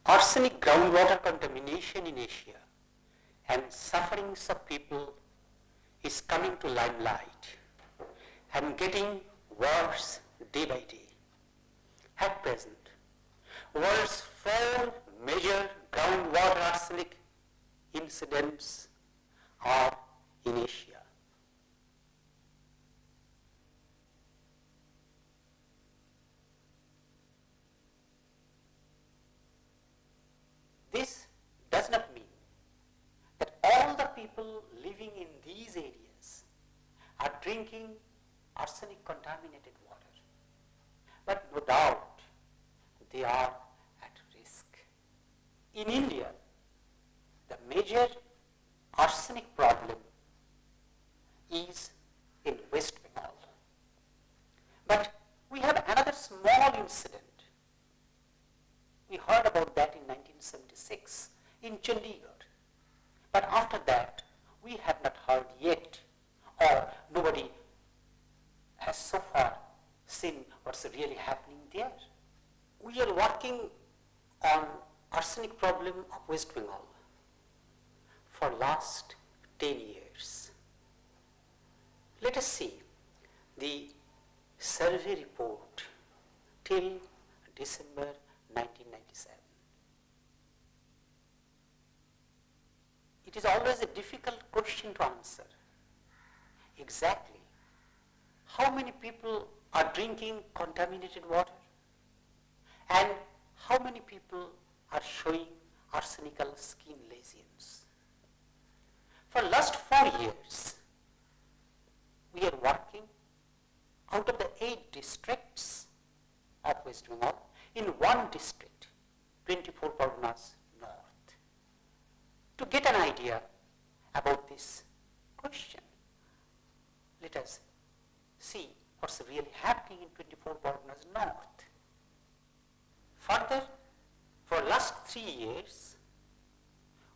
arsenic groundwater contamination in Asia and sufferings of people is coming to limelight and getting worse day by day. At present, world's 4 major groundwater arsenic incidents are in Asia. This does not mean that all the people living in these areas are drinking arsenic contaminated water. But no doubt they are at risk. In India, the major arsenic problem is in West Bengal. But we have another small incident. We heard about that in 1976 in Chandigarh. But after that, we have not heard yet, or nobody has so far seen what's really happening there. We are working on arsenic problem of West Bengal for last 10 years. Let us see the survey report till December 1997. It is always a difficult question to answer. Exactly how many people are drinking contaminated water and how many people are showing arsenical skin lesions. For last 4 years, we are working out of the 8 districts of West Bengal in 1 district, 24 Parganas North, to get an idea about this question. Let us see what's really happening in 24 Parganas North. Further, for last 3 years,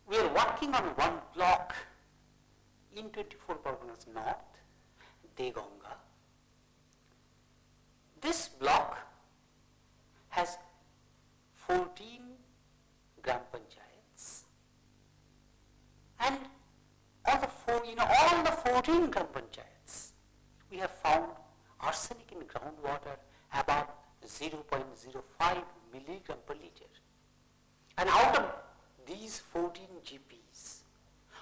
we are working on 1 block in 24 Parganas North, Deganga. This block has 14 gram panchayats, and all the 14 gram panchayats, we have found arsenic in groundwater above 0.05 milligram per liter. And out of these 14 GPs,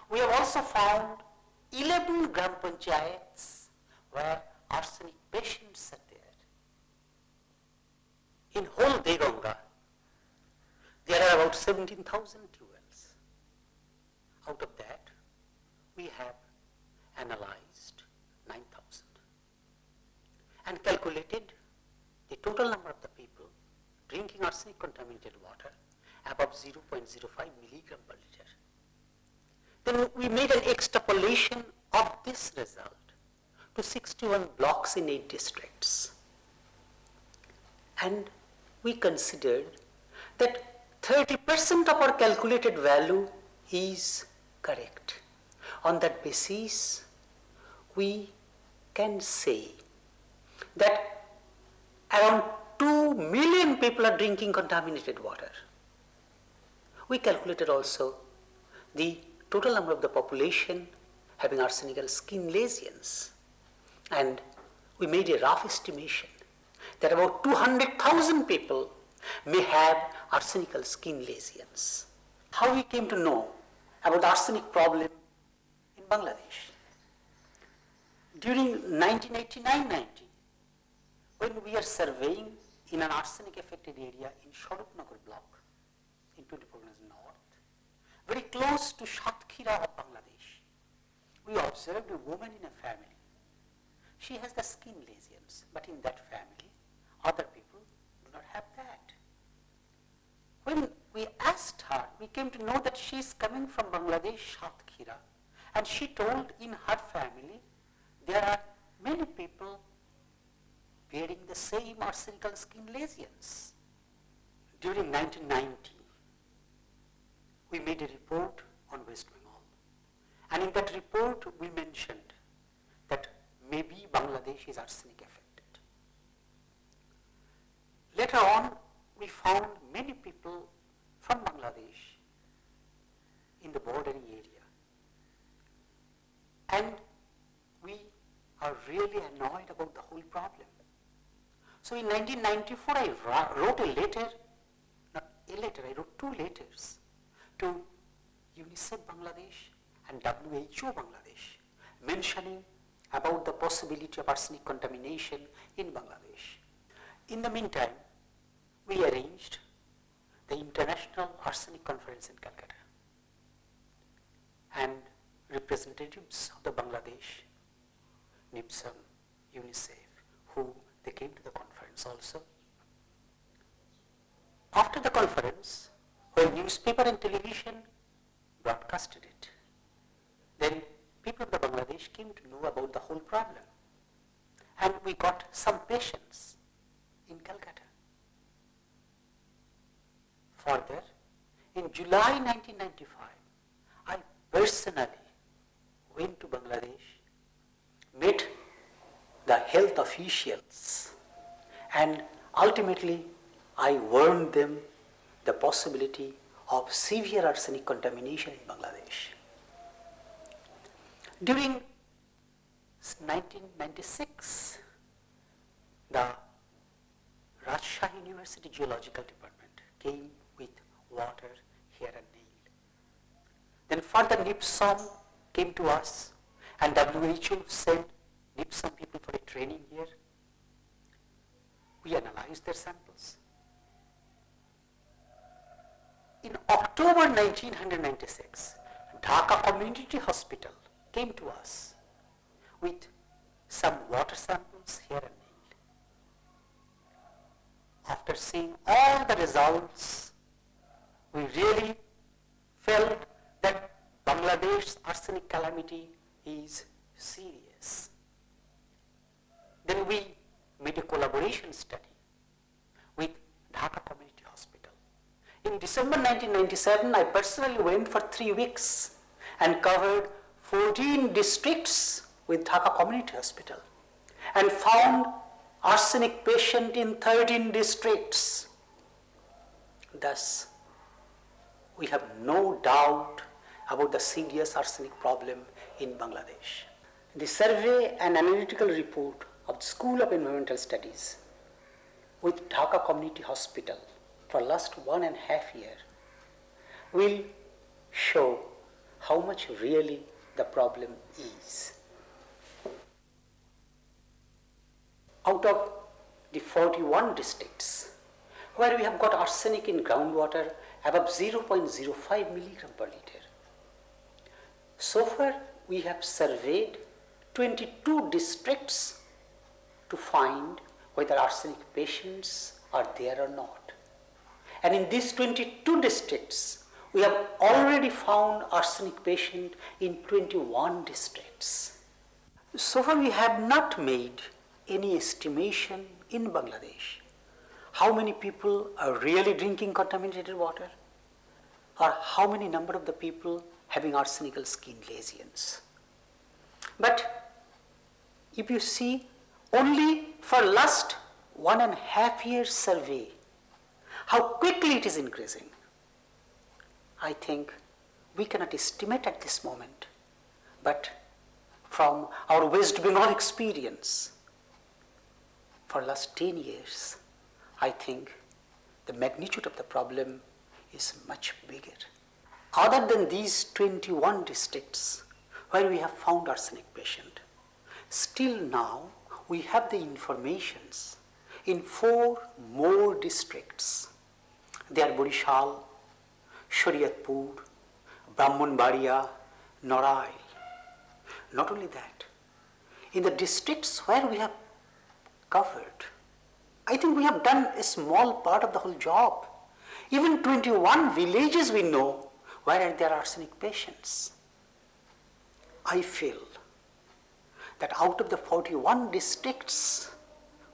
we have also found 11 gram panchayats where arsenic patients are there. In whole Deganga, there are about 17,000 wells. Out of that, we have analyzed 9,000 and calculated the total number of the people drinking arsenic contaminated water above 0.05 milligram per liter. Then we made an extrapolation of this result to 61 blocks in 8 districts. And we considered that 30% of our calculated value is correct. On that basis, we can say that around 2 million people are drinking contaminated water. We calculated also the total number of the population having arsenical skin lesions, and we made a rough estimation that about 200,000 people may have arsenical skin lesions. How we came to know about arsenic problem in Bangladesh? During 1989-90, when we are surveying in an arsenic affected area in Sharupnagar block in 24 North, very close to Satkhira of Bangladesh, we observed a woman in a family. She has the skin lesions, but in that family, other people do not have that. When we asked her, we came to know that she is coming from Bangladesh, Satkhira, and she told in her family there are many people bearing the same arsenical skin lesions. During 1990, we made a report on West Bengal, and in that report we mentioned that maybe Bangladesh is arsenic affected. Later on, we found many people from are really annoyed about the whole problem. So in 1994, I wrote a letter, not a letter, I wrote 2 letters to UNICEF Bangladesh and WHO Bangladesh, mentioning about the possibility of arsenic contamination in Bangladesh. In the meantime, we arranged the International Arsenic Conference in Calcutta, and representatives of the Bangladesh, NIPSAM, UNICEF, they came to the conference also. After the conference, when newspaper and television broadcasted it, then people of the Bangladesh came to know about the whole problem. And we got some patients in Calcutta. Further, in July 1995, I personally went to Bangladesh, met the health officials, and ultimately I warned them the possibility of severe arsenic contamination in Bangladesh. During 1996, the Rajshahi University Geological Department came with water here and Nile. Then further NIPSAM came to us, and WHO sent NIPSAM people for a training here. We analyzed their samples. In October 1996, Dhaka Community Hospital came to us with some water samples here and Nile. After seeing all the results, we really felt that Bangladesh's arsenic calamity is serious. Then we made a collaboration study with Dhaka Community Hospital. In December 1997, I personally went for 3 weeks and covered 14 districts with Dhaka Community Hospital and found arsenic patient in 13 districts. Thus, we have no doubt about the serious arsenic problem in Bangladesh. The survey and analytical report of the School of Environmental Studies with Dhaka Community Hospital for last 1.5 years will show how much really the problem is. Out of the 41 districts where we have got arsenic in groundwater above 0.05 milligram per liter, so far we have surveyed 22 districts to find whether arsenic patients are there or not. And in these 22 districts, we have already found arsenic patient in 21 districts. So far we have not made any estimation in Bangladesh how many people are really drinking contaminated water, or how many number of the people having arsenical skin lesions. But if you see, only for last 1.5 years survey, how quickly it is increasing, I think we cannot estimate at this moment. But from our West Bengal experience, for last 10 years, I think the magnitude of the problem is much bigger. Other than these 21 districts where we have found arsenic patient, still now we have the informations in 4 more districts. They are Borishal, Shariatpur, Brahmanbaria, Norail. Not only that, in the districts where we have covered, I think we have done a small part of the whole job. Even 21 villages we know where there are arsenic patients. I feel that out of the 41 districts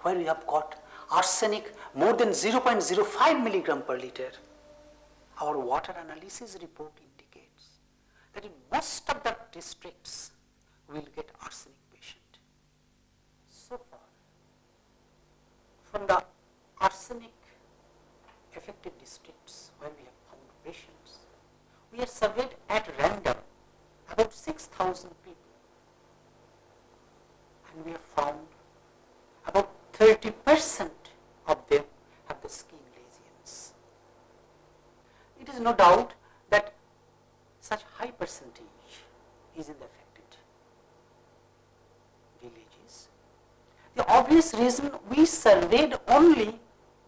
where we have got arsenic more than 0.05 milligram per liter, our water analysis report indicates that in most of the districts we will get arsenic patient. So far, from the arsenic affected districts where we have found patients, we have surveyed at random about 6,000 people. and we have found about 30% of them have the skin lesions. It is no doubt that such high percentage is in the affected villages. The obvious reason we surveyed only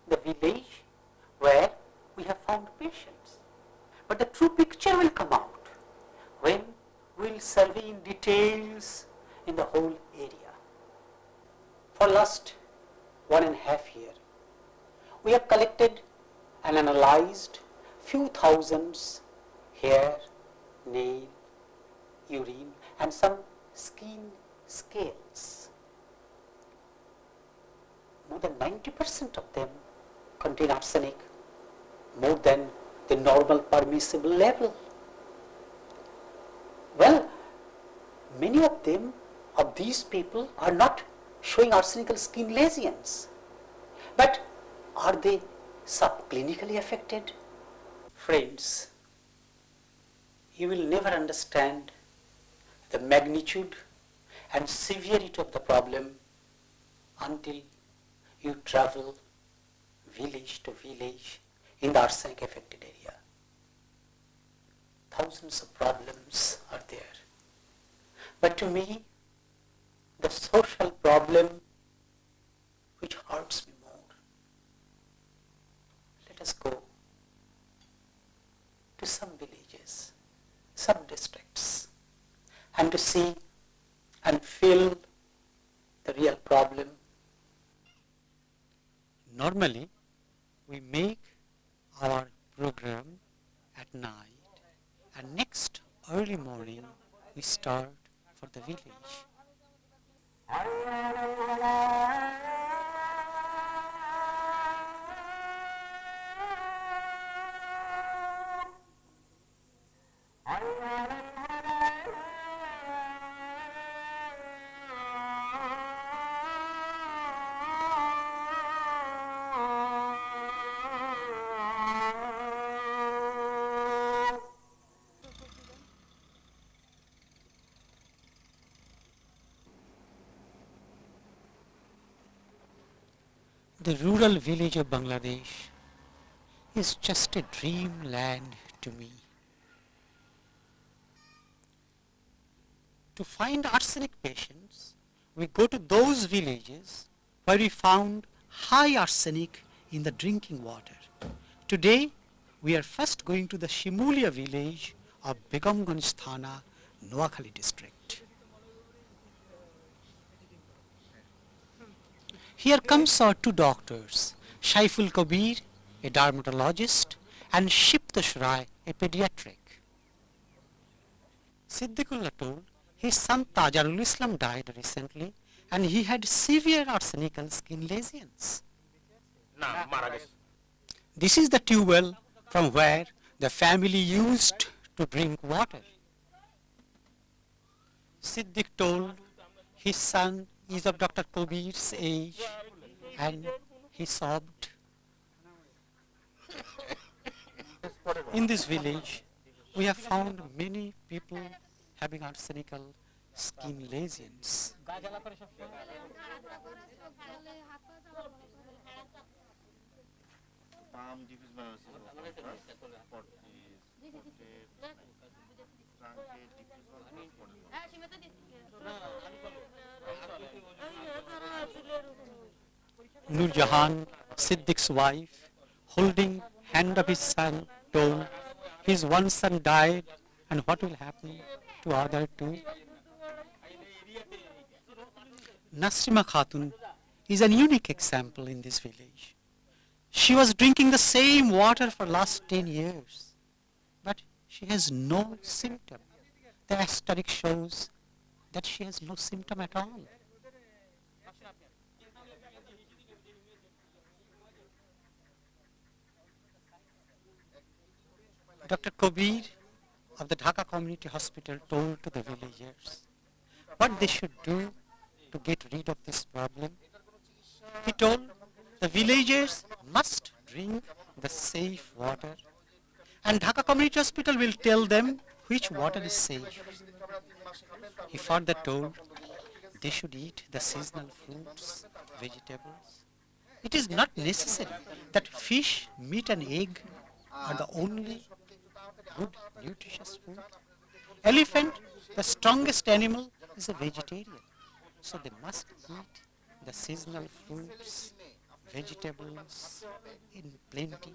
the village where we have found patients. But the true picture will come out when we will survey in details in the whole area. For last 1.5 years, we have collected and analyzed few thousands hair, nail, urine and some skin scales. More than 90% of them contain arsenic, more than the normal permissible level. Well, many of them, of these people, are not showing arsenical skin lesions. But are they subclinically affected? Friends, you will never understand the magnitude and severity of the problem until you travel village to village in the arsenic affected area. Thousands of problems are there. But to me, the social problem which hurts me more. Let us go to some villages, some districts, and to see and feel the real problem. Normally, we make our program at night, and next early morning we start for the village. The rural village of Bangladesh is just a dreamland to me. To find arsenic patients, we go to those villages where we found high arsenic in the drinking water. Today, we are first going to the Shimulia village of Begamganj Thana, Noakhali district. Here comes our two doctors, Shaiful Kabir, a dermatologist, and Shiptosh Rai, a pediatric. Siddiqullah told his son Tajarul Islam died recently and he had severe arsenical skin lesions. This is the tube well from where the family used to drink water. Siddiq told his son is of Dr. Kabir's age and he sobbed. In this village, we have found many people having arsenical skin lesions. Nurjahan, Siddiq's wife, holding hand of his son, told his one son died and what will happen to other two? Nasrima Khatun is a unique example in this village. She was drinking the same water for last 10 years, but she has no symptom. The asterisk shows that she has no symptom at all. Dr. Kabir of the Dhaka Community Hospital told to the villagers what they should do to get rid of this problem. He told the villagers must drink the safe water and Dhaka Community Hospital will tell them which water is safe. He further told they should eat the seasonal fruits, vegetables. It is not necessary that fish, meat and egg are the only good nutritious food. Elephant, the strongest animal, is a vegetarian. So they must eat the seasonal fruits, vegetables in plenty.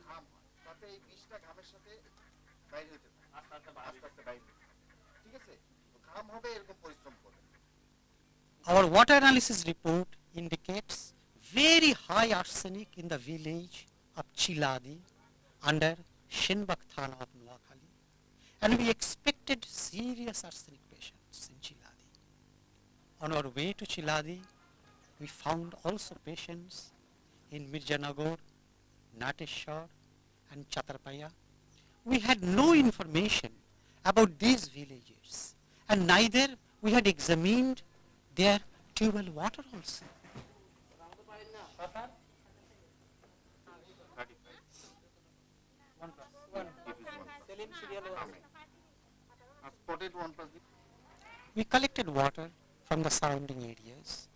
Our water analysis report indicates very high arsenic in the village of Chiladi under Shenbak Thana of Noakhali, and we expected serious arsenic patients in Chiladi. On our way to Chiladi, we found also patients in Mirjanagar, Nateshwar and Chatarpaya. We had no information about these villages, and neither we had examined their tubewell water also. We collected water from the surrounding areas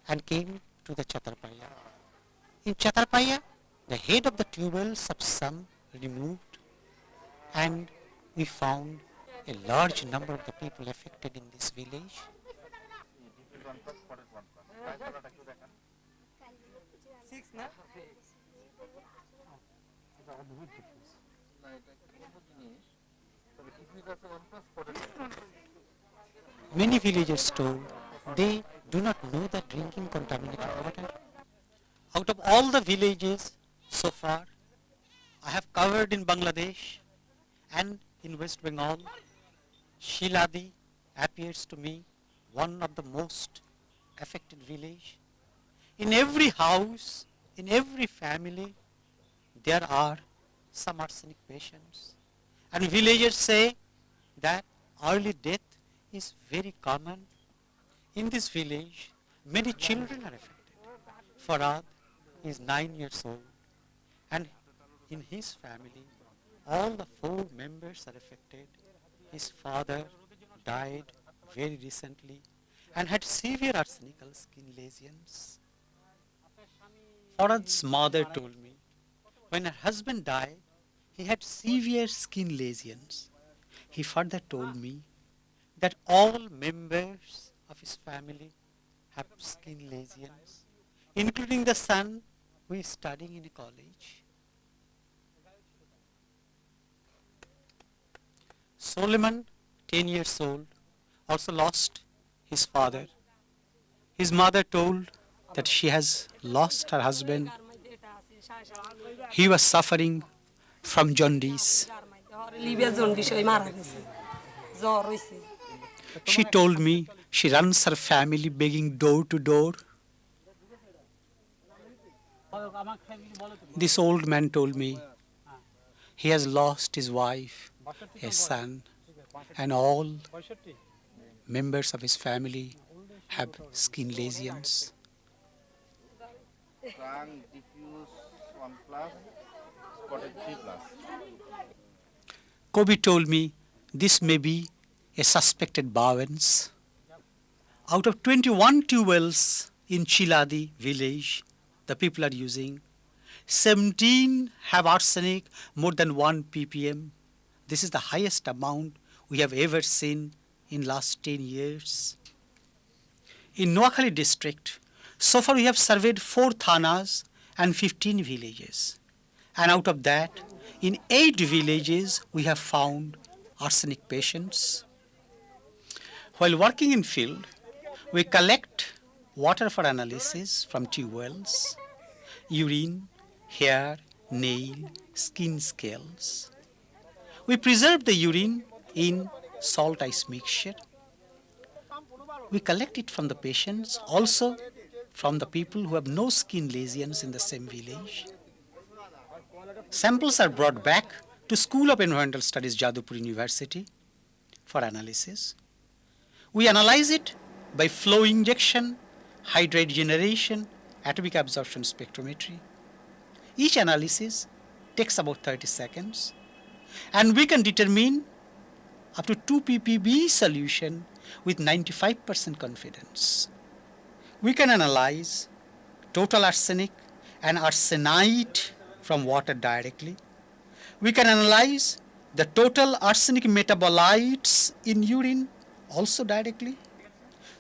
and came to the Chatarpaya. In Chatarpaya, the head of the tubewells of some removed, and we found a large number of the people affected in this village. Many villagers told they do not know that drinking contaminated water. Out of all the villages so far I have covered in Bangladesh and in West Bengal, Shiladi appears to me one of the most affected village. In every house, in every family, there are some arsenic patients. And villagers say that early death is very common. In this village, many children are affected. Farad is 9 years old, and in his family, all the 4 members are affected. His father died very recently and had severe arsenical skin lesions. Farad's mother told me when her husband died, he had severe skin lesions. He further told me that all members of his family have skin lesions, including the son who is studying in a college. Solomon, 10 years old, also lost his father. His mother told that she has lost her husband. He was suffering from jaundice. She told me she runs her family begging door to door. This old man told me he has lost his wife, his son, and all members of his family have skin lesions. Kobe told me this may be a suspected bowens. Out of 21 tube wells in Chiladi village the people are using, 17 have arsenic more than 1 ppm. This is the highest amount we have ever seen in last 10 years. In Noakhali district, so far we have surveyed 4 thanas and 15 villages. And out of that, in 8 villages, we have found arsenic patients. While working in field, we collect water for analysis from tube wells, urine, hair, nail, skin scales. We preserve the urine in salt ice mixture. We collect it from the patients, also from the people who have no skin lesions in the same village. Samples are brought back to School of Environmental Studies, Jadavpur University for analysis. We analyze it by flow injection, hydride generation, atomic absorption spectrometry. Each analysis takes about 30 seconds, and we can determine up to 2 ppb solution with 95% confidence. We can analyze total arsenic and arsenite from water directly. We can analyze the total arsenic metabolites in urine also directly.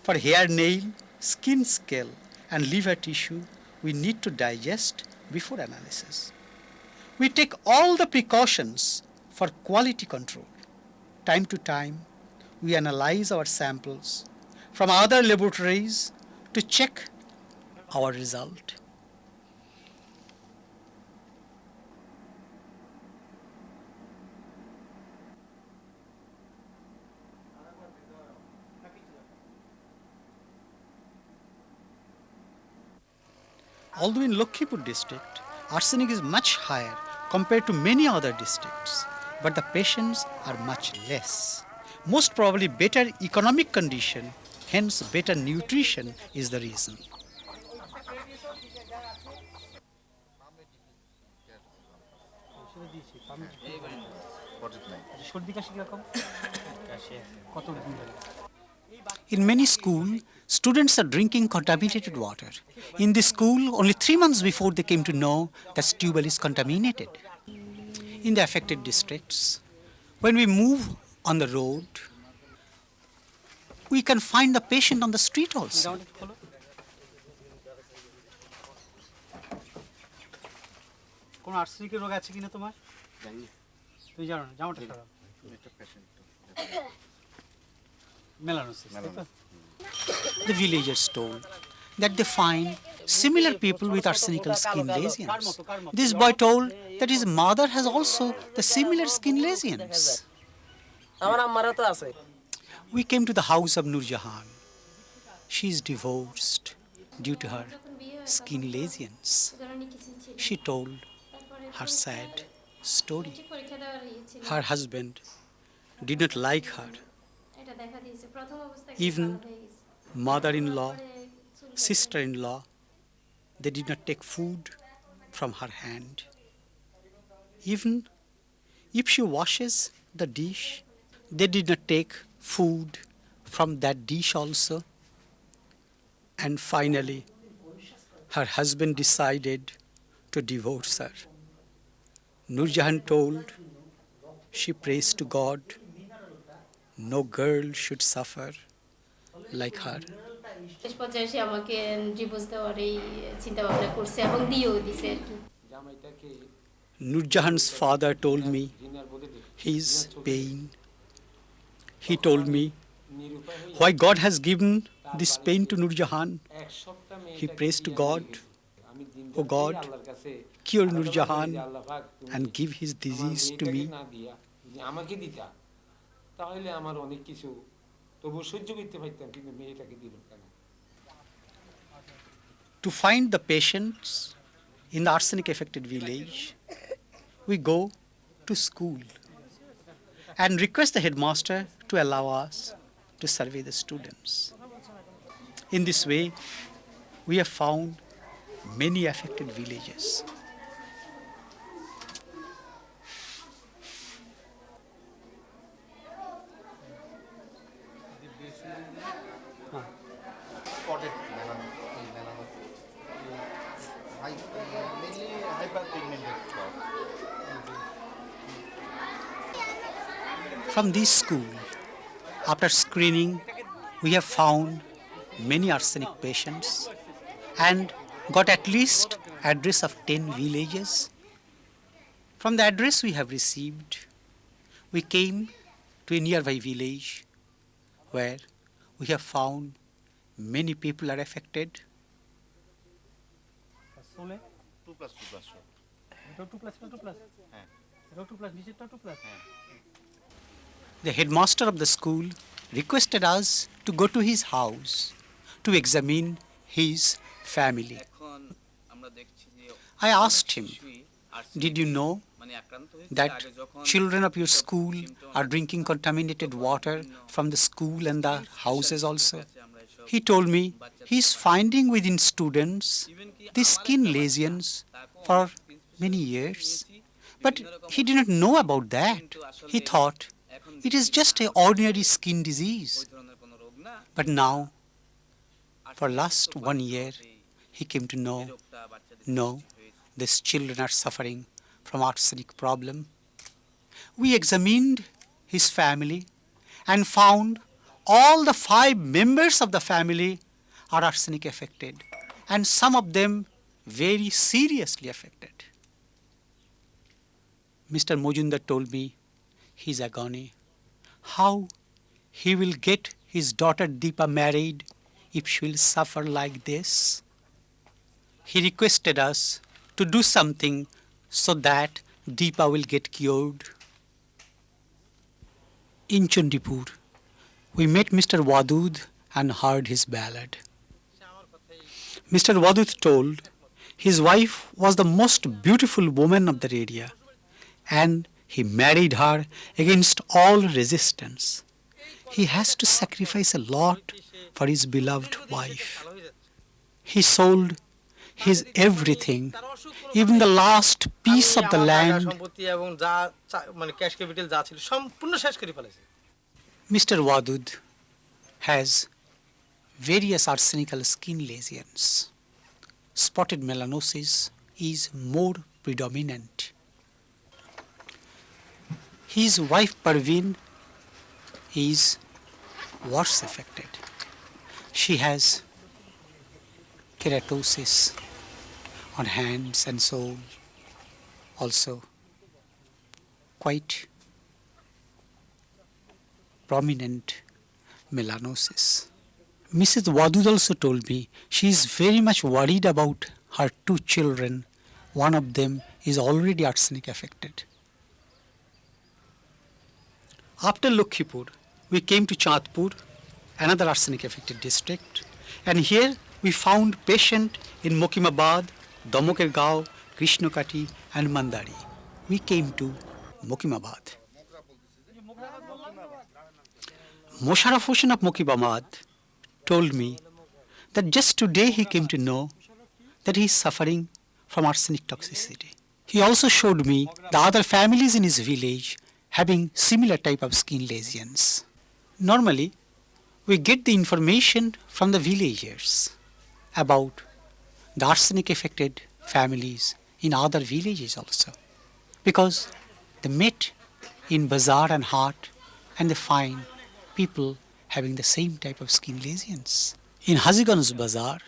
For hair, nail, skin scale, and liver tissue, we need to digest before analysis. We take all the precautions for quality control. Time to time, we analyze our samples from other laboratories to check our result. Although in Lakshmipur district, arsenic is much higher compared to many other districts, but the patients are much less. Most probably better economic condition, hence better nutrition is the reason. In many schools, students are drinking contaminated water. In this school, only 3 months before they came to know that tubewell is contaminated. In the affected districts, when we move on the road, we can find the patient on the street also. কোন আর্সেনিকের রোগ আছে কিনা তোমার? জানি। তুমি জানো না, জামাটা খারাপ। একটা patient. Melanosis. The villagers told that they find similar people with arsenical skin lesions. This boy told that his mother has also the similar skin lesions. We came to the house of Nur Jahan. She is divorced due to her skin lesions. She told her sad story. Her husband did not like her. Even mother-in-law, sister-in-law, they did not take food from her hand. Even if she washes the dish, they did not take food from that dish also. And finally, her husband decided to divorce her. Nur Jahan told, she prays to God, no girl should suffer like her. Nur Jahan's father told me his pain. He told me why God has given this pain to Nur Jahan. He prays to God, oh God, cure Nur Jahan and give his disease to me. To find the patients in the arsenic affected village, we go to school and request the headmaster to allow us to survey the students. In this way, we have found many affected villages. From this school, after screening, we have found many arsenic patients and got at least address of 10 villages. From the address we have received, we came to a nearby village where we have found many people are affected. 2+2+2+2+. The headmaster of the school requested us to go to his house to examine his family. I asked him, did you know that children of your school are drinking contaminated water from the school and the houses also? He told me he is finding within students these skin lesions for many years, but he did not know about that. He thought it is just an ordinary skin disease. But now, for last 1 year, he came to know, no, these children are suffering from arsenic problem. We examined his family and found all the 5 members of the family are arsenic affected, and some of them very seriously affected. Mr. Mojumdar told me his agony, how he will get his daughter Deepa married if she will suffer like this. He requested us to do something so that Deepa will get cured. In Chandipur, we met Mr. Wadud and heard his ballad. Mr. Wadud told his wife was the most beautiful woman of the area, and he married her against all resistance. He has to sacrifice a lot for his beloved wife. He sold his everything, even the last piece of the land. Mr. Wadud has various arsenical skin lesions. Spotted melanosis is more predominant. His wife Parveen is worse affected. She has keratosis on hands and soul, also quite prominent melanosis. Mrs. Wadud also told me she is very much worried about her 2 children. One of them is already arsenic affected. After Lakhipur, we came to Chandpur, another arsenic affected district, and here we found patient in Mokimabad, Damokergaon, Krishnakati and Mandari. We came to Mokimabad. Mosharaf Hossain of Mokimabad told me that just today he came to know that he is suffering from arsenic toxicity. He also showed me the other families in his village having similar type of skin lesions. Normally, we get the information from the villagers about the arsenic affected families in other villages also, because they met in bazaar and hart and they find people having the same type of skin lesions. In Haziganj Bazaar,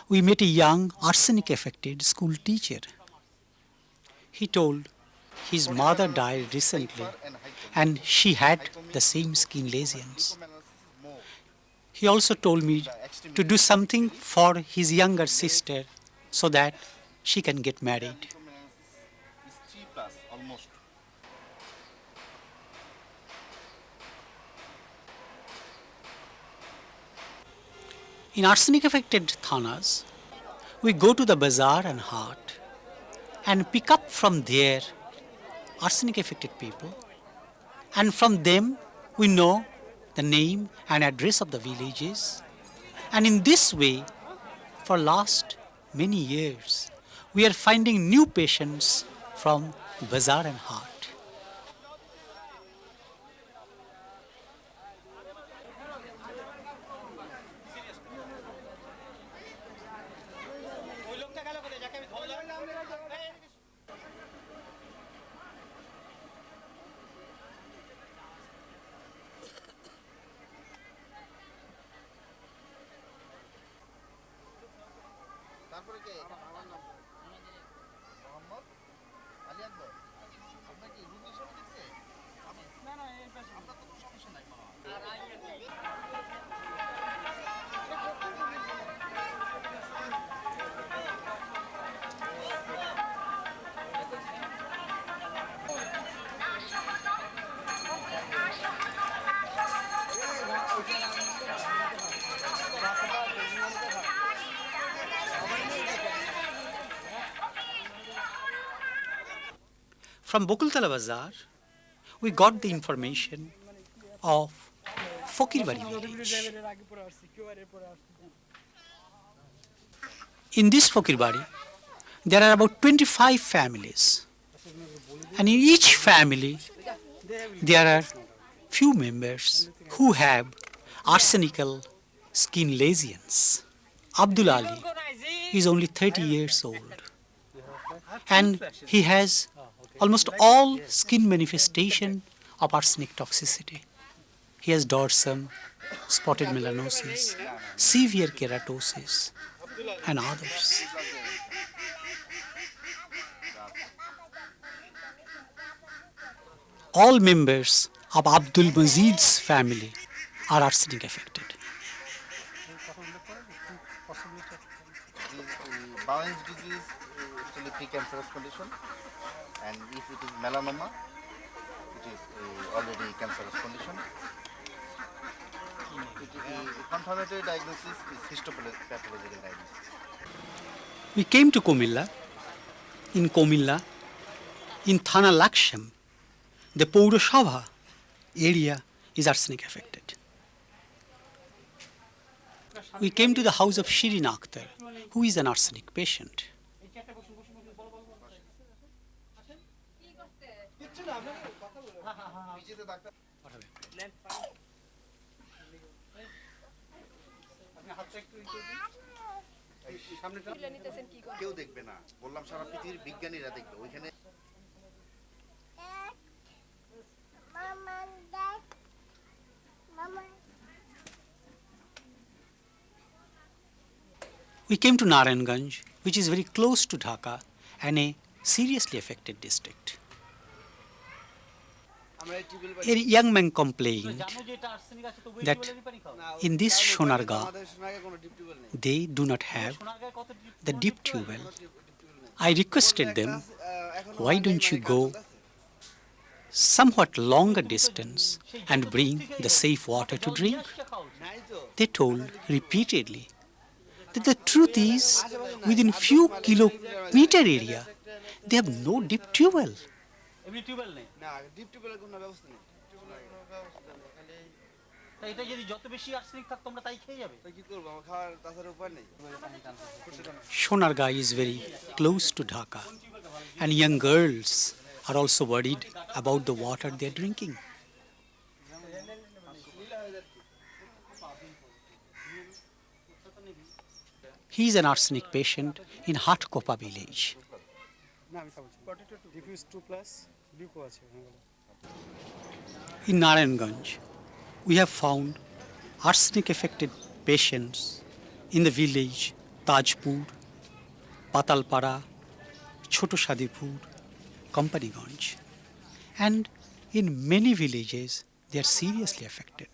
we met a young arsenic affected school teacher. He told his mother died recently and she had the same skin lesions. He also told me to do something for his younger sister so that she can get married. In arsenic affected thanas, we go to the bazaar and hart and pick up from there arsenic affected people, and from them we know the name and address of the villages, and in this way for last many years we are finding new patients from bazaar and hart. From Bokultala Bazaar, we got the information of Fakirbari village. In this Fakirbari, there are about 25 families, and in each family there are few members who have arsenical skin lesions. Abdul Ali is only 30 years old, and he has almost all skin manifestation of arsenic toxicity. He has dorsum, spotted melanosis, severe keratosis, and others. All members of Abdul Mazid's family are arsenic affected. Balance disease is actually precancerous condition, and if it is melanoma, it is already cancerous condition. The confirmatory diagnosis is histopathological diagnosis. We came to Comilla. In Comilla, in Thana Laksham, the Paurasabha area is arsenic affected. We came to the house of Shirin Akhtar, who is an arsenic patient. কেউ দেখবে না, বললাম সারা পৃথিবীর বিজ্ঞানীরা দেখবে ওইখানে। We came to Narayanganj, which is very close to Dhaka and a seriously affected district. A young man complained that in this Sonarga, they do not have the deep tube well. I requested them, why don't you go somewhat longer distance and bring the safe water to drink? They told repeatedly that the truth is, within few kilometer area, they have no deep tube well. Sonarga is very close to Dhaka, and young girls are also worried about the water they are drinking. He is an arsenic patient in Hatkopa village. In Narayanganj, we have found arsenic affected patients in the village Tajpur, Patalpara, Choto Shadipur, Companyganj, and in many villages they are seriously affected.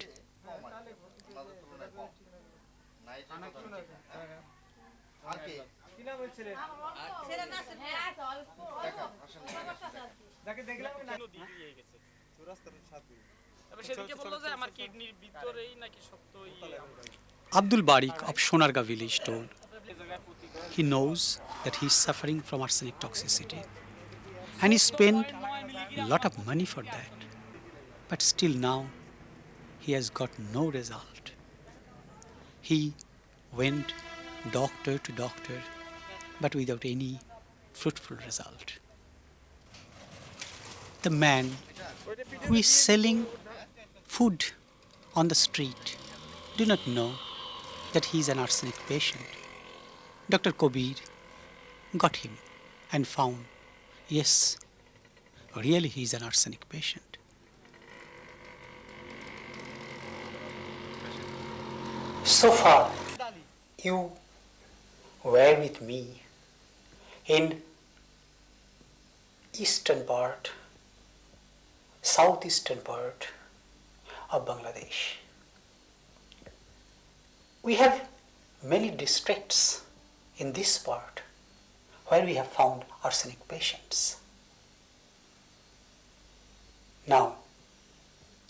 Abdul Barik of Sonarga village told he knows that he is suffering from arsenic toxicity and he spent a lot of money for that. But still now he has got no result. He went doctor to doctor but without any fruitful result. The man who is selling food on the street do not know that he is an arsenic patient. Dr. Kobir got him and found, yes, really he is an arsenic patient. So far, you were with me in eastern part, southeastern part of Bangladesh. We have many districts in this part where we have found arsenic patients. Now,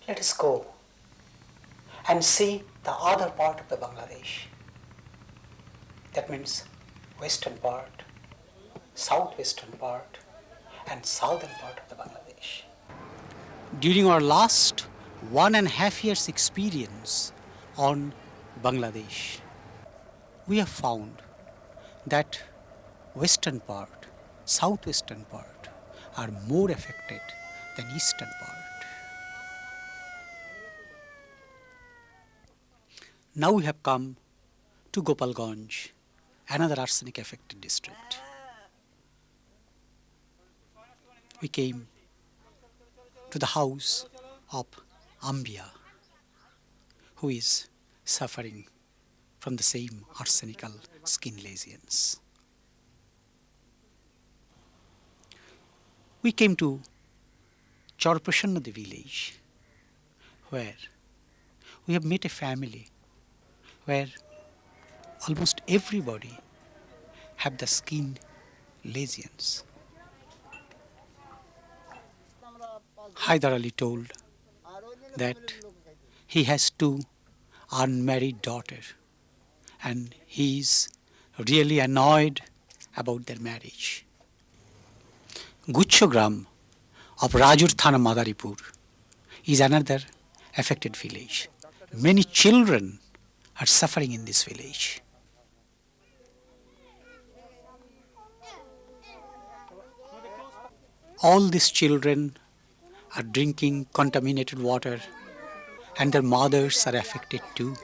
let us go and see the other part of the Bangladesh. That means western part, southwestern part, and southern part of the Bangladesh. During our last 1.5 years experience on Bangladesh, we have found that western part, southwestern part are more affected than eastern part. Now we have come to Gopalganj, another arsenic affected district. We came to the house of Ambia, who is suffering from the same arsenical skin lesions. We came to Chauraprasannadi village, where we have met a family where almost everybody have the skin lesions. Haidar Ali told that he has two unmarried daughters and he is really annoyed about their marriage. Guchhogram of Rajur Thana Madaripur is another affected village. Many children are suffering in this village. All these children are drinking contaminated water and their mothers are affected too.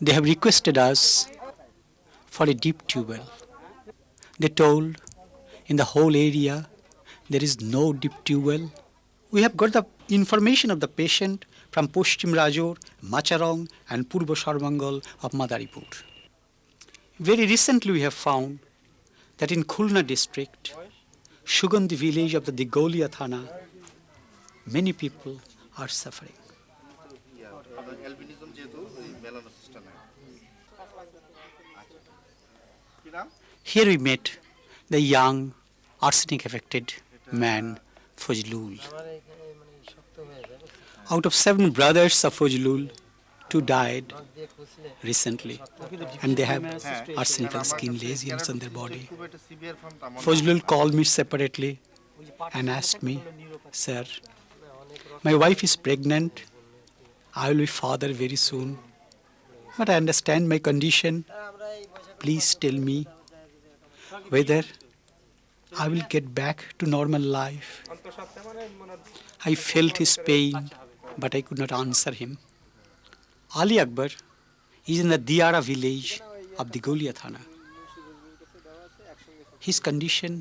They have requested us for a deep tube well. They told in the whole area there is no deep tube well. We have got the information of the patient from Poshchim Rajor, Macharong and Purbo Sarbangal of Madaripur. Very recently we have found that in Khulna district, Sugandhi village of the Digolia Thana, many people are suffering. Here we met the young arsenic affected man Fojlul. Out of 7 brothers of Fojlul, 2 died recently and they have arsenical skin lesions on their body. Fojlul called me separately and asked me, "Sir, my wife is pregnant. I will be father very soon. But I understand my condition. Please tell me whether I will get back to normal life." I felt his pain, but I could not answer him. Ali Akbar is in the Diara village of the Golia Thana. His condition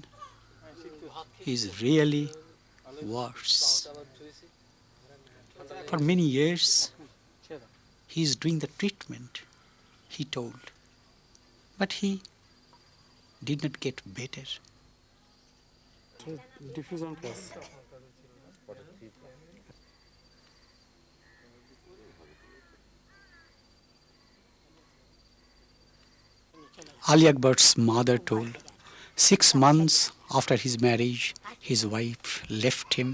is really worse. For many years, he is doing the treatment, he told, but he did not get better. Diffusion class. Ali Akbar's mother told 6 months after his marriage, his wife left him.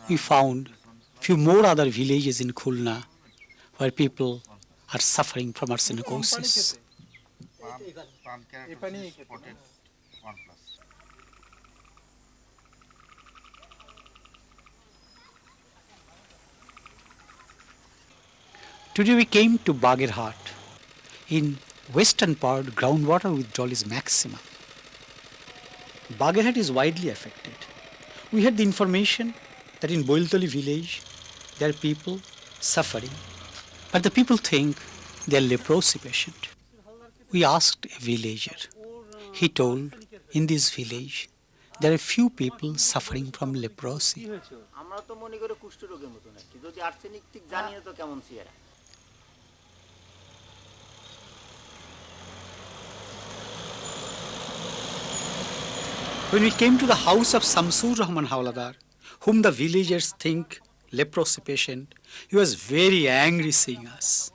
We found few more other villages in Khulna where people are suffering from arsenicosis. Today we came to Bagirhat. In western part, groundwater withdrawal is maximum. Bagirhat is widely affected. We had the information that in Boiltoli village there are people suffering, but the people think they are leprosy patient. We asked a villager. He told in this village there are few people suffering from leprosy. When we came to the house of Samsur Rahman Hawladar, whom the villagers think leprosy patient, he was very angry seeing us.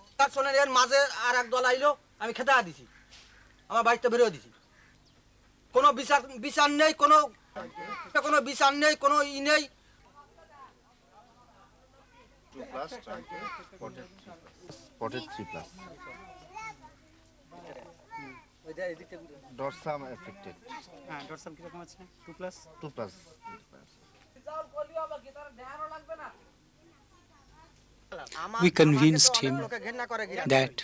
Spotted 3+. Dorsum affected. Dorsum কিরকম আছে? 2+. 2+. We convinced him that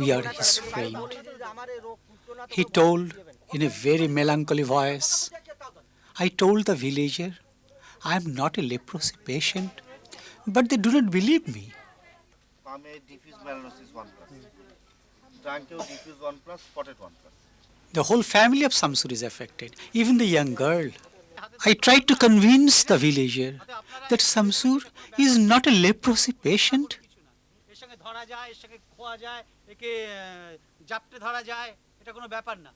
we are his friend. He told in a very melancholy voice, "I told the villager, I am not a leprosy patient, But they do not believe me. Palme diffuse melanosis 1+. Trankeo diffuse 1+, spotted 1+. The whole family of Samsur is affected, even the young girl. I tried to convince the villager that Samsur is not a leprosy patient. এর সঙ্গে ধরা যায়, এর সঙ্গে খোয়া যায়, একে জাপটে ধরা যায়, এটা কোনো ব্যাপার না।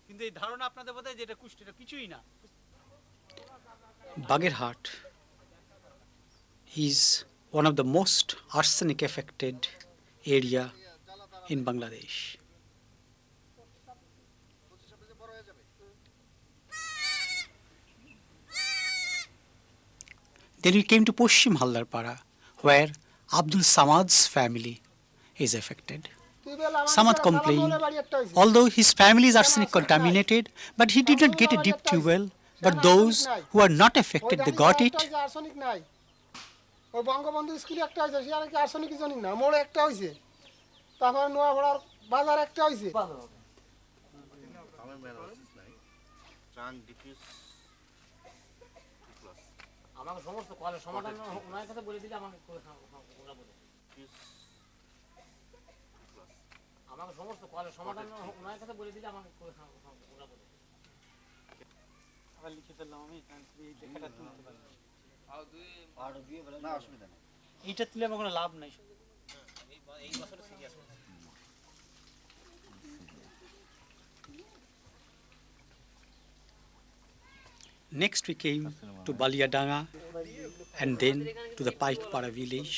কিন্তু এই ধারণা আপনাদের বোধহয় যে এটা কুষ্ঠ, এটা কিছুই না। Bagirhat is one of the most arsenic affected area in Bangladesh. Then we came to Poshim Haldarpara, where Abdul Samad's family is affected. Samad complained, although his family is arsenic contaminated, but he did not get a deep tube well, but those who are not affected, they got it. ওই বঙ্গবন্ধু স্কুলে একটা হয়েছে, সে আর কি arsenic জানি না, মোড়ে একটা হয়েছে, তারপরে নোয়াপাড়ার বাজার একটা হয়েছে। Palme melanosis নাই, trunk diffuse 2+. আমাকে সমস্ত কলের সমাধান ওনার কাছে বলে দিলে আমাকে ওরা বলে আমাকে সমস্ত কলের সমাধান ওনার কাছে বলে দিলে আমাকে ওরা বলে আবার লিখে ফেললাম আমি, কারণ এই লেখাটা তুলতে পারলাম না, অসুবিধা নেই। এইটা তুলে আমার কোনো লাভ নাই। এই বছরে serious Next we came to Baliadanga and then to the Paikpara village.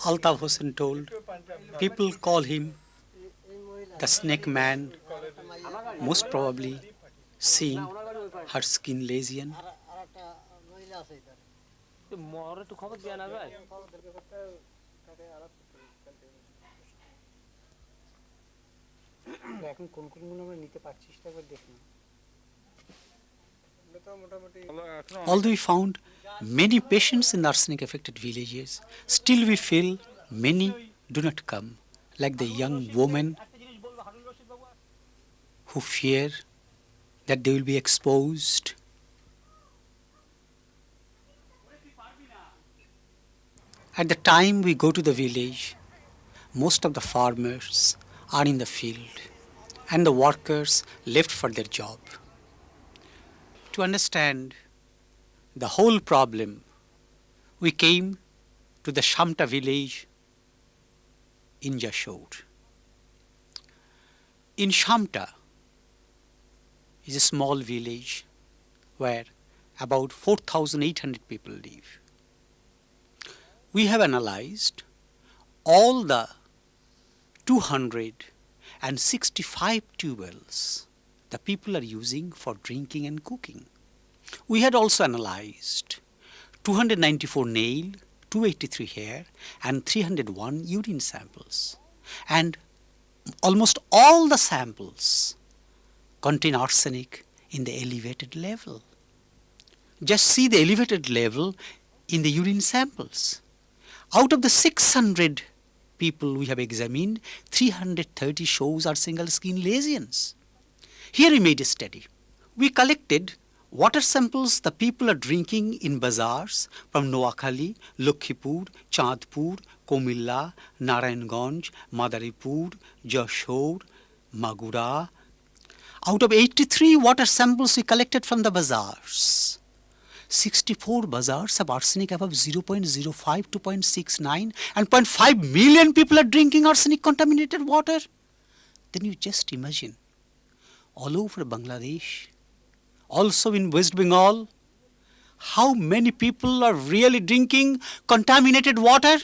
Altaf Hossain told, people call him the snake man, most probably seeing her skin lesion. মরে একটু খবর দেয়া না যায়। এখন কোন কোনগুলো আমরা নিতে পারছি সেটা একবার দেখুন। Although we found many patients in arsenic affected villages, still we feel many do not come, like the young woman who fear that they will be exposed. At the time we go to the village, most of the farmers are in the field and the workers left for their job. To understand the whole problem, we came to the Shamta village in Jashore. In Shamta is a small village where about 4,800 people live. We have analyzed all the 265 tube wells the people are using for drinking and cooking. We had also analyzed 294 nail, 283 hair and 301 urine samples. And almost all the samples contain arsenic in the elevated level. Just see the elevated level in the urine samples. Out of the 600 people we have examined, 330 shows are single skin lesions. Here we made a study. We collected water samples the people are drinking in bazaars from Noakhali, Lakhipur, Chandpur, Komilla, Narayanganj, Madaripur, Jashore, Magura. Out of 83 water samples we collected from the bazaars, 64 bazaars have arsenic above 0.05 to 0.69 and 0.5 million people are drinking arsenic contaminated water. Then you just imagine, all over Bangladesh, also in West Bengal, how many people are really drinking contaminated water?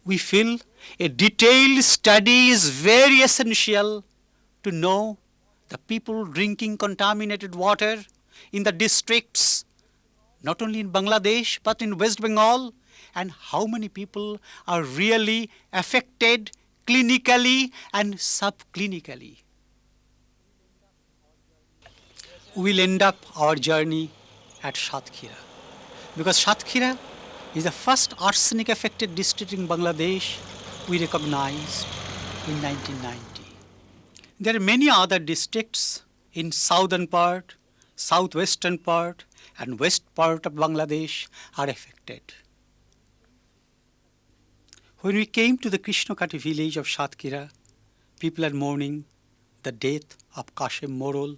We feel a detailed study is very essential to know the people drinking contaminated water in the districts, not only in Bangladesh, but in West Bengal, and how many people are really affected clinically and subclinically. We'll end up our journey at Satkhira, because Satkhira is the first arsenic affected district in Bangladesh we recognized in 1990. There are many other districts in southern part, southwestern part and west part of Bangladesh are affected. When we came to the Krishnakati village of Satkira, people are mourning the death of Kashem Morol.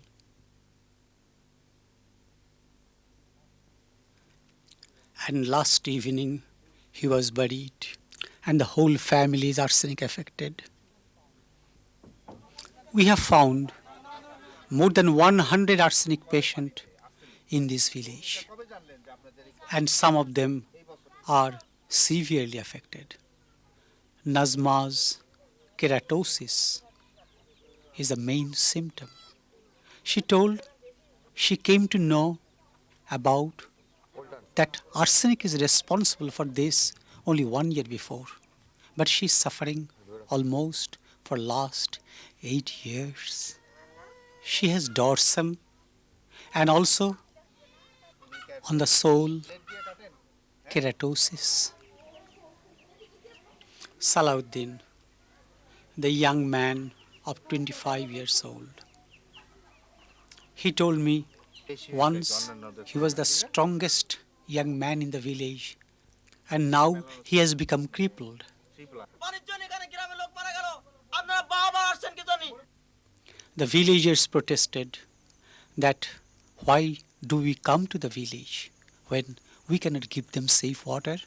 And last evening, he was buried, and the whole family is arsenic affected. We have found more than 100 arsenic patients in this village, and some of them are severely affected. Nazma's keratosis is the main symptom. She told she came to know about that arsenic is responsible for this only 1 year before, but she's suffering almost for last 8 years. She has dorsum and also on the sole keratosis. Salauddin, the young man of 25 years old, he told me once he was the strongest young man in the village, and now he has become crippled. The villagers protested that why do we come to the village when we cannot give them safe water?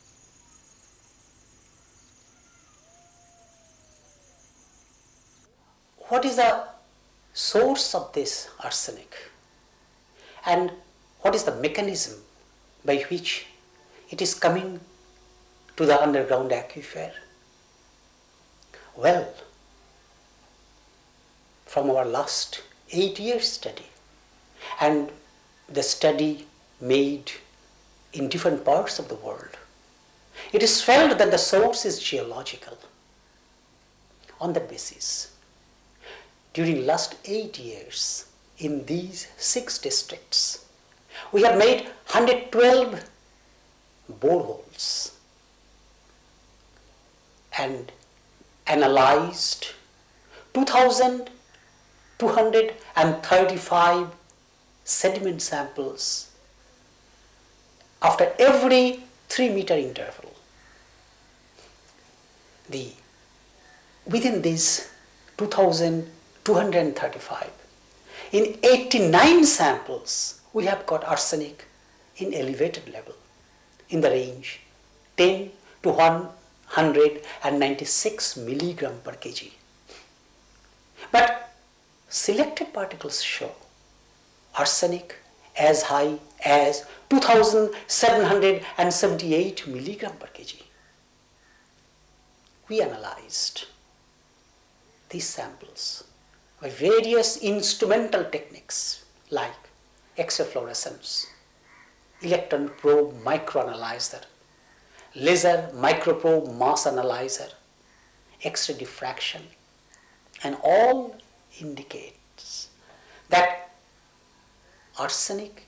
What is the source of this arsenic? And what is the mechanism by which it is coming to the underground aquifer? Well, from our last 8 years study and the study made in different parts of the world, it is felt that the source is geological. On that basis, during last 8 years in these 6 districts, we have made 112 boreholes and analyzed 2,235 sediment samples after every 3-meter interval. Within these 2,235, in 89 samples, we have got arsenic in elevated level, in the range 10 to 196 milligram per kg. But selected particles show arsenic as high as 2,778 milligram per kg. We analyzed these samples by various instrumental techniques like X-ray fluorescence, electron probe microanalyzer, laser microprobe mass analyzer, X-ray diffraction, and all indicates that arsenic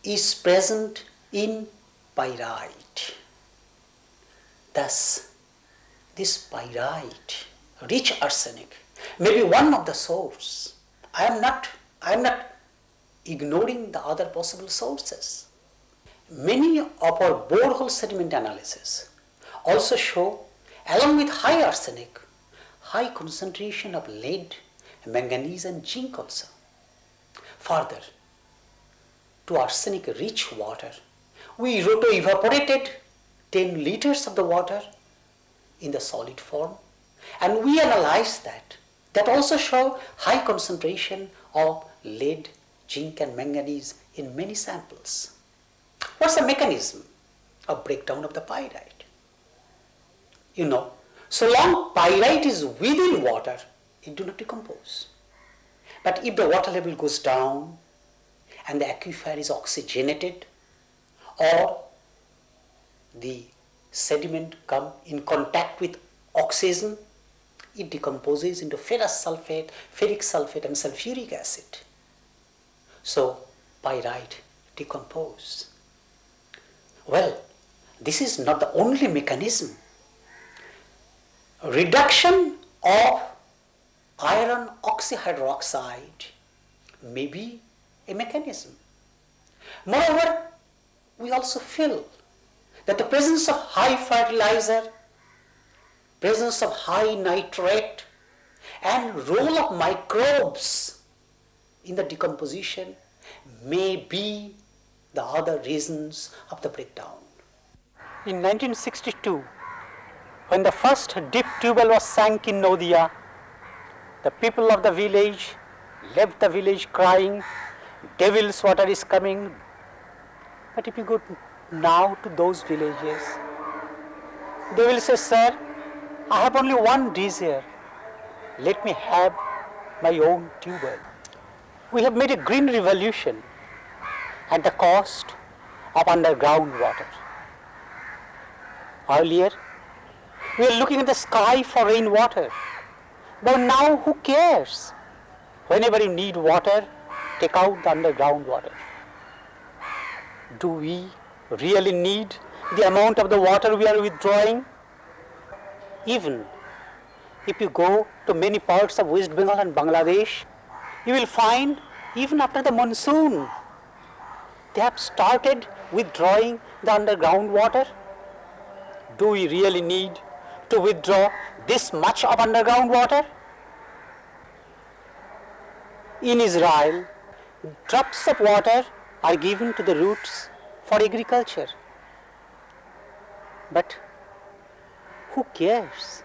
is present in pyrite. Thus, this pyrite, rich arsenic, may be one of the source. I am not ignoring the other possible sources. Many of our borehole sediment analysis also show, along with high arsenic, high concentration of lead, manganese and zinc also. Further, to arsenic-rich water, we roto-evaporated 10 liters of the water in the solid form, and we analyzed that. That also show high concentration of lead, zinc and manganese in many samples. What's the mechanism of breakdown of the pyrite? You know, so long pyrite is within water, it do not decompose. But if the water level goes down and the aquifer is oxygenated, or the sediment come in contact with oxygen, it decomposes into ferrous sulfate, ferric sulfate and sulfuric acid. So pyrite decomposes. Well, this is not the only mechanism. Reduction of iron oxyhydroxide may be a mechanism. Moreover, we also feel that the presence of high fertilizer, presence of high nitrate, and role of microbes in the decomposition may be the other reasons of the breakdown. In 1962, when the first deep tubewell was sank in Nodia, the people of the village left the village crying, "Devil's water is coming." But if you go now to those villages, they will say, "Sir, I have only one desire. Let me have my own tubewell." We have made a green revolution at the cost of underground water. Earlier, we were looking at the sky for rainwater. But now who cares? Whenever you need water, take out the underground water. Do we really need the amount of the water we are withdrawing? Even if you go to many parts of West Bengal and Bangladesh, you will find even after the monsoon, they have started withdrawing the underground water. Do we really need to withdraw this much of underground water? In Israel, drops of water are given to the roots for agriculture. But who cares?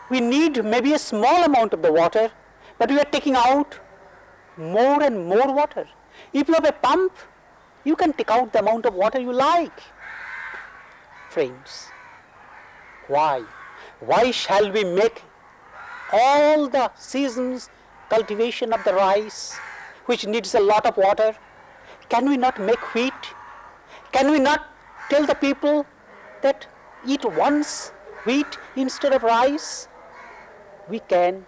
We need maybe a small amount of the water, but we are taking out more and more water. If you have a pump, you can take out the amount of water you like. Friends, why? Why shall we make all the seasons cultivation of the rice, which needs a lot of water? Can we not make wheat? Can we not tell the people that eat once wheat instead of rice? We can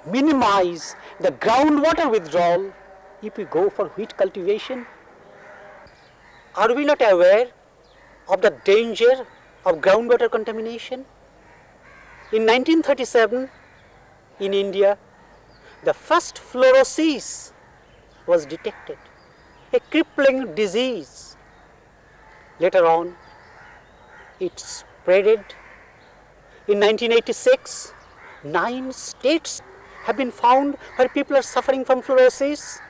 minimize the groundwater withdrawal if we go for wheat cultivation. Are we not aware of the danger of groundwater contamination? In 1937, in India, the first fluorosis was detected, a crippling disease. Later on, it spreaded. In 1986, 9 states have been found where people are suffering from fluorosis.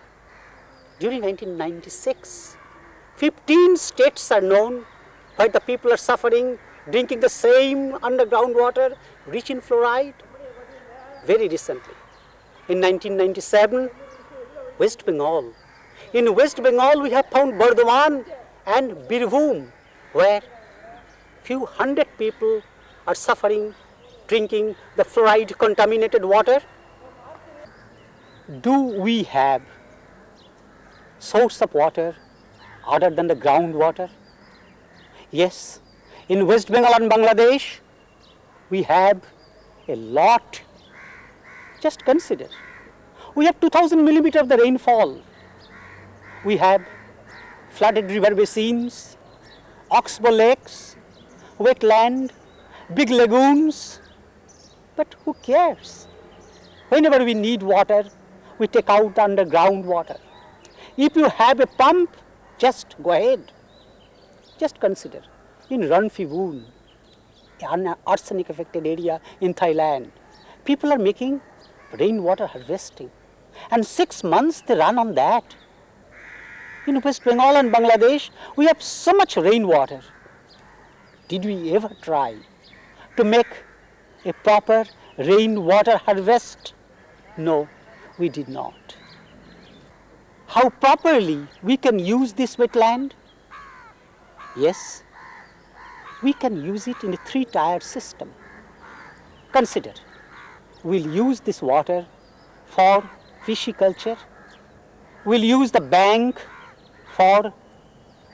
During 1996, 15 states are known where the people are suffering, drinking the same underground water rich in fluoride. Very recently, in 1997, West Bengal. In West Bengal, we have found Bardhaman and Birbhum, where few hundred people are suffering, drinking the fluoride contaminated water. Do we have source of water other than the groundwater? Yes, in West Bengal and Bangladesh, we have a lot. Just consider, we have 2000 millimeters of the rainfall. We have flooded river basins, oxbow lakes, wetland, big lagoons. But who cares? Whenever we need water, we take out the underground water. If you have a pump, just go ahead. Just consider, in Ranthambore, an arsenic affected area in Thailand, people are making rainwater harvesting, and 6 months they run on that. In West Bengal and Bangladesh, we have so much rainwater. Did we ever try to make a proper rainwater harvest? No, we did not. How properly we can use this wetland? Yes, we can use it in a 3-tier system. Consider, we'll use this water for pisciculture, we'll use the bank for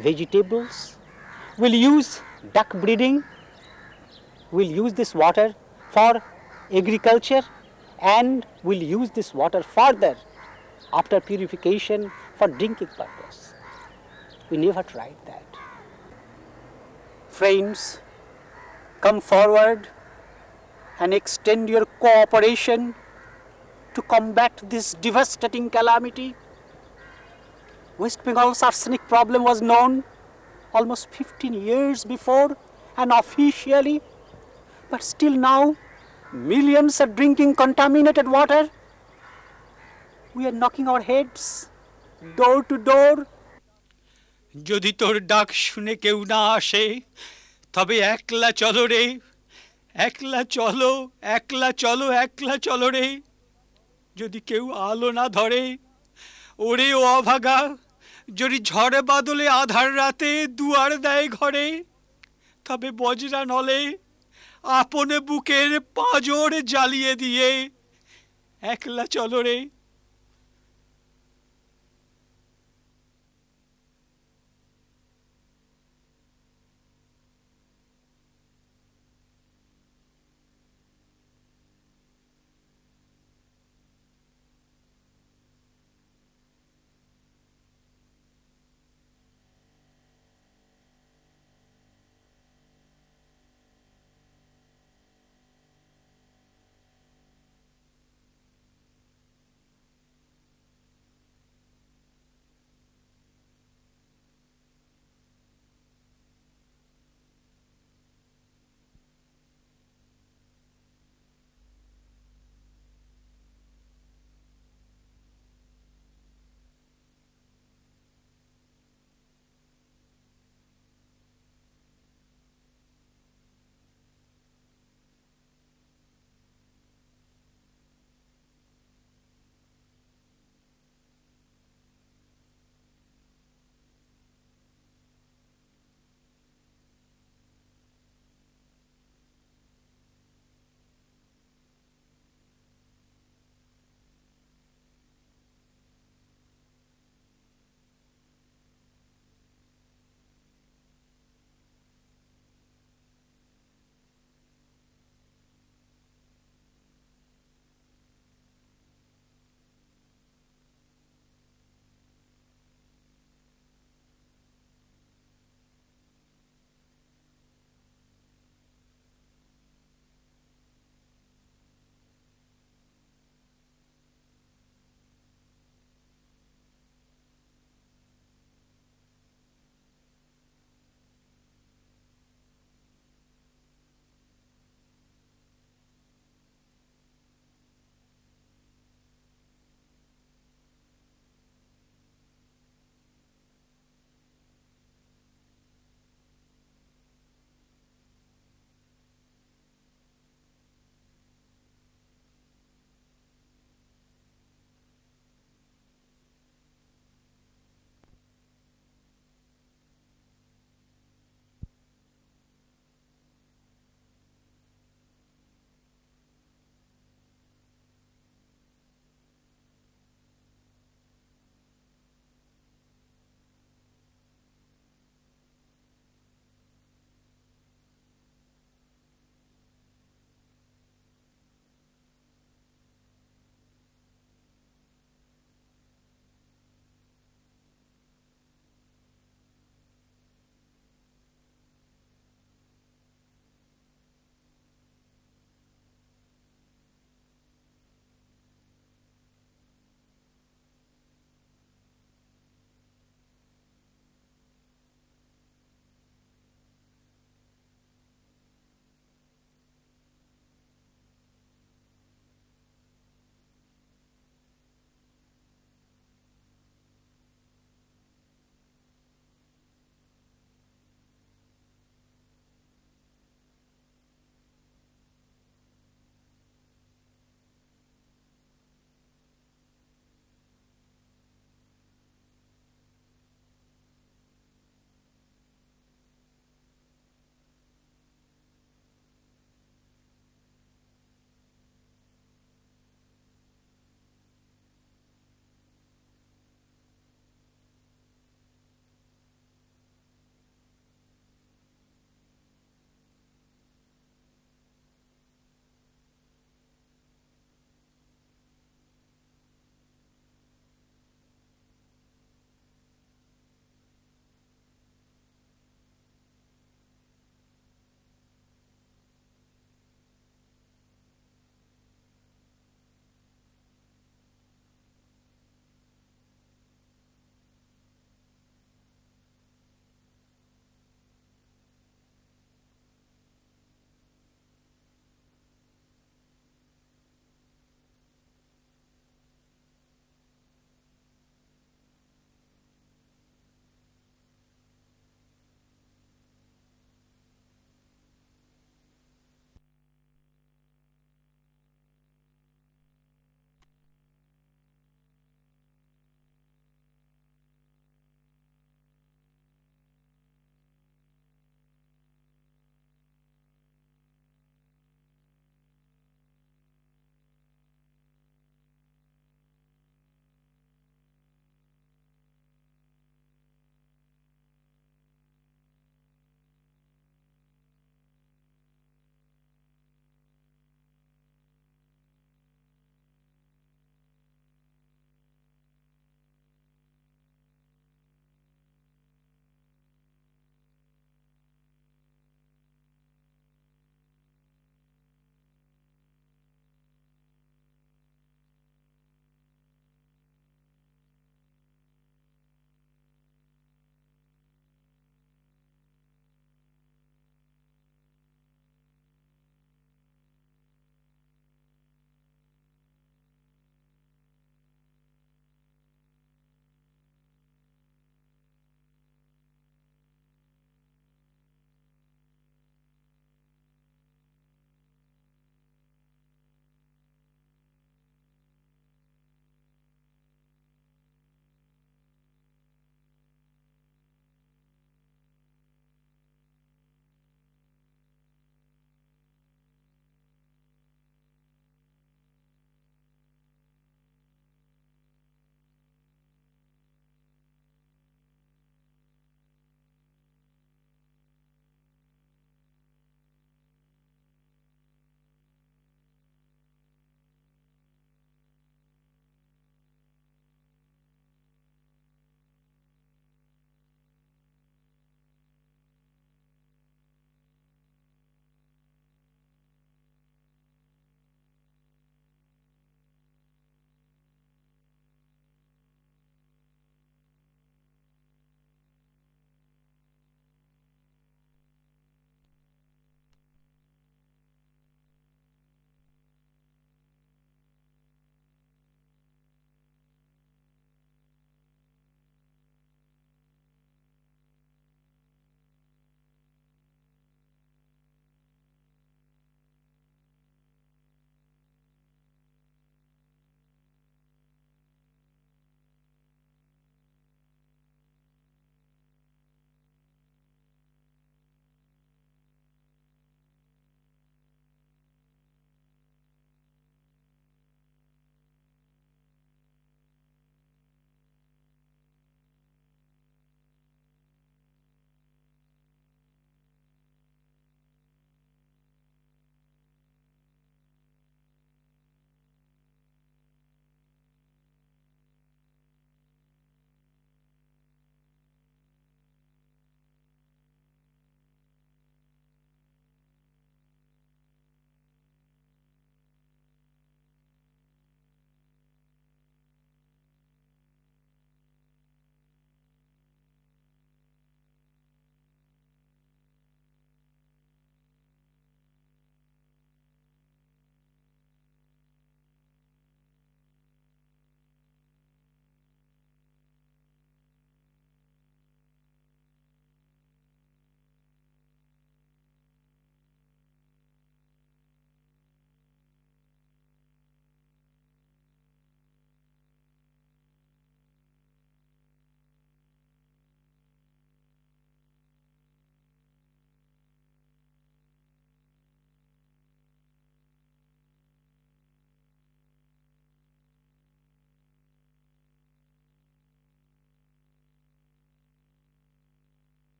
vegetables, we'll use duck breeding, we'll use this water for agriculture, and we'll use this water further after purification for drinking purpose. We never tried that. Friends, come forward and extend your cooperation to combat this devastating calamity. West Bengal's arsenic problem was known almost 15 years before and officially, but still now millions are drinking contaminated water. We are knocking our heads door to door. যদি তোর ডাক শুনে কেউ না আসে তবে একলা চলো রে, একলা চলো, একলা চলো, একলা চলো রে। যদি কেউ আলো না ধরে ওরে ও অভাগা, যদি ঝড়ে বাদলে আধার রাতে দুয়ার দেয় ঘরে, তবে বজরা নলে আপনে বুকের পাঁজর জ্বালিয়ে দিয়ে একলা চলো রে।